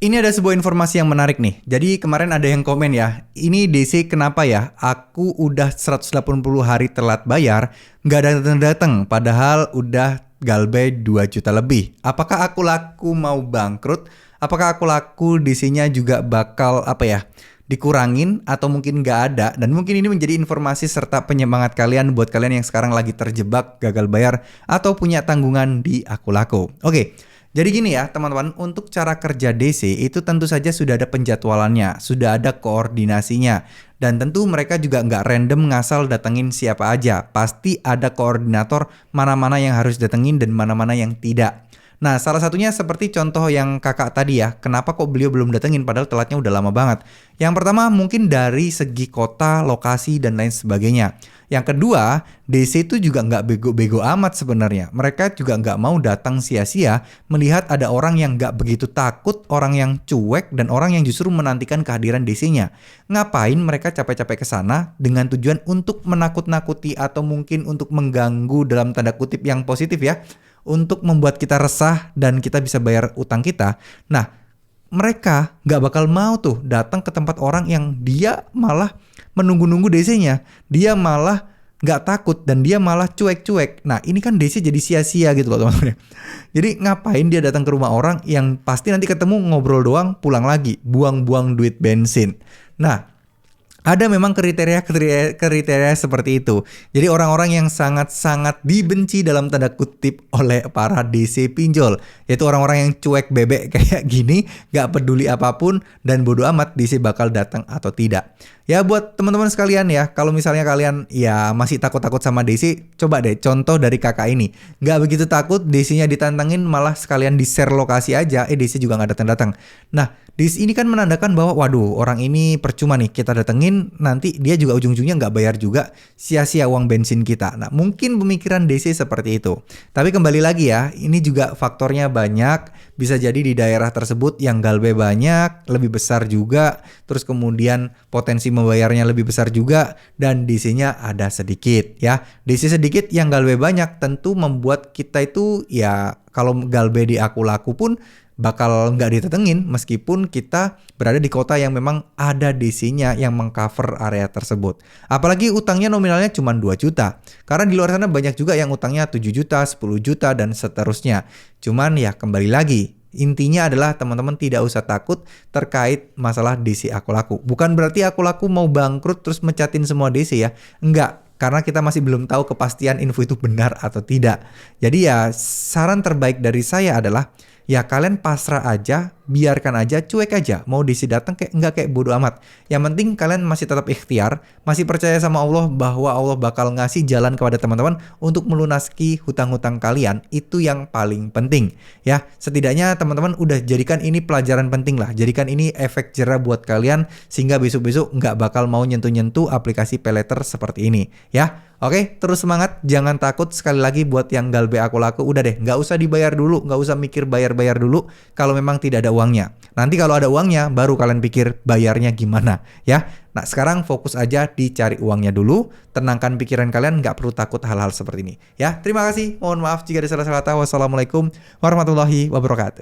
Ini ada sebuah informasi yang menarik nih. Jadi kemarin ada yang komen ya, ini DC kenapa ya? Aku udah 180 hari telat bayar, nggak datang-datang, padahal udah galbay 2 juta lebih. Apakah aku laku mau bangkrut? Apakah aku laku DC-nya juga bakal dikurangin atau mungkin nggak ada? Dan mungkin ini menjadi informasi serta penyemangat kalian buat kalian yang sekarang lagi terjebak gagal bayar atau punya tanggungan di Aku Laku. Oke. Jadi gini ya teman-teman, untuk cara kerja DC itu tentu saja sudah ada penjadwalannya, sudah ada koordinasinya. Dan tentu mereka juga nggak random ngasal datengin siapa aja. Pasti ada koordinator mana-mana yang harus datengin dan mana-mana yang tidak. Nah, salah satunya seperti contoh yang kakak tadi ya, kenapa kok beliau belum datengin padahal telatnya udah lama banget. Yang pertama mungkin dari segi kota, lokasi, dan lain sebagainya. Yang kedua, DC itu juga nggak bego-bego amat sebenarnya. Mereka juga nggak mau datang sia-sia melihat ada orang yang nggak begitu takut, orang yang cuek, dan orang yang justru menantikan kehadiran DC-nya. Ngapain mereka capek-capek ke sana dengan tujuan untuk menakut-nakuti atau mungkin untuk mengganggu dalam tanda kutip yang positif ya, untuk membuat kita resah dan kita bisa bayar utang kita. Nah, mereka nggak bakal mau tuh datang ke tempat orang yang dia malah menunggu-nunggu DC-nya. Dia malah nggak takut dan dia malah cuek-cuek. Nah, ini kan DC jadi sia-sia gitu loh teman-teman. Jadi ngapain dia datang ke rumah orang yang pasti nanti ketemu ngobrol doang, pulang lagi, buang-buang duit bensin. Nah, ada memang kriteria seperti itu. Jadi orang-orang yang sangat-sangat dibenci dalam tanda kutip oleh para DC pinjol, yaitu orang-orang yang cuek bebek kayak gini, gak peduli apapun dan bodo amat DC bakal datang atau tidak. Ya buat teman-teman sekalian ya, kalau misalnya kalian ya masih takut-takut sama DC, coba deh contoh dari kakak ini. Gak begitu takut, DC-nya ditantangin malah sekalian di-share lokasi aja, DC juga gak datang-datang. Nah, ini kan menandakan bahwa waduh orang ini percuma nih kita datengin, nanti dia juga ujung-ujungnya nggak bayar juga, sia-sia uang bensin kita. Nah mungkin pemikiran DC seperti itu. Tapi kembali lagi ya, ini juga faktornya banyak. Bisa jadi di daerah tersebut yang galbay banyak, lebih besar juga. Terus kemudian potensi membayarnya lebih besar juga. Dan DC-nya ada sedikit ya. DC sedikit yang galbay banyak tentu membuat kita itu ya kalau galbay di Aku Laku pun bakal nggak ditetengin meskipun kita berada di kota yang memang ada DC-nya yang mengcover area tersebut. Apalagi utangnya nominalnya cuma 2 juta. Karena di luar sana banyak juga yang utangnya 7 juta, 10 juta, dan seterusnya. Cuman ya kembali lagi, intinya adalah teman-teman tidak usah takut terkait masalah DC Aku Laku. Bukan berarti Aku Laku mau bangkrut terus mecatin semua DC ya. Enggak. Karena kita masih belum tahu kepastian info itu benar atau tidak. Jadi ya saran terbaik dari saya adalah ya kalian pasrah aja, biarkan aja, cuek aja. Mau DC datang kayak bodo amat. Yang penting kalian masih tetap ikhtiar, masih percaya sama Allah bahwa Allah bakal ngasih jalan kepada teman-teman untuk melunasi hutang-hutang kalian. Itu yang paling penting. Ya, setidaknya teman-teman udah jadikan ini pelajaran penting lah. Jadikan ini efek jerah buat kalian sehingga besok-besok nggak bakal mau nyentuh-nyentuh aplikasi paylater seperti ini. Ya, oke, terus semangat, jangan takut. Sekali lagi buat yang galbay Aku Laku, udah deh, nggak usah dibayar dulu, nggak usah mikir bayar dulu kalau memang tidak ada uangnya. Nanti kalau ada uangnya, baru kalian pikir bayarnya gimana, ya. Nah, sekarang fokus aja dicari uangnya dulu, tenangkan pikiran kalian, nggak perlu takut hal-hal seperti ini. Ya, terima kasih, mohon maaf jika ada salah-salah kata. Wassalamualaikum warahmatullahi wabarakatuh.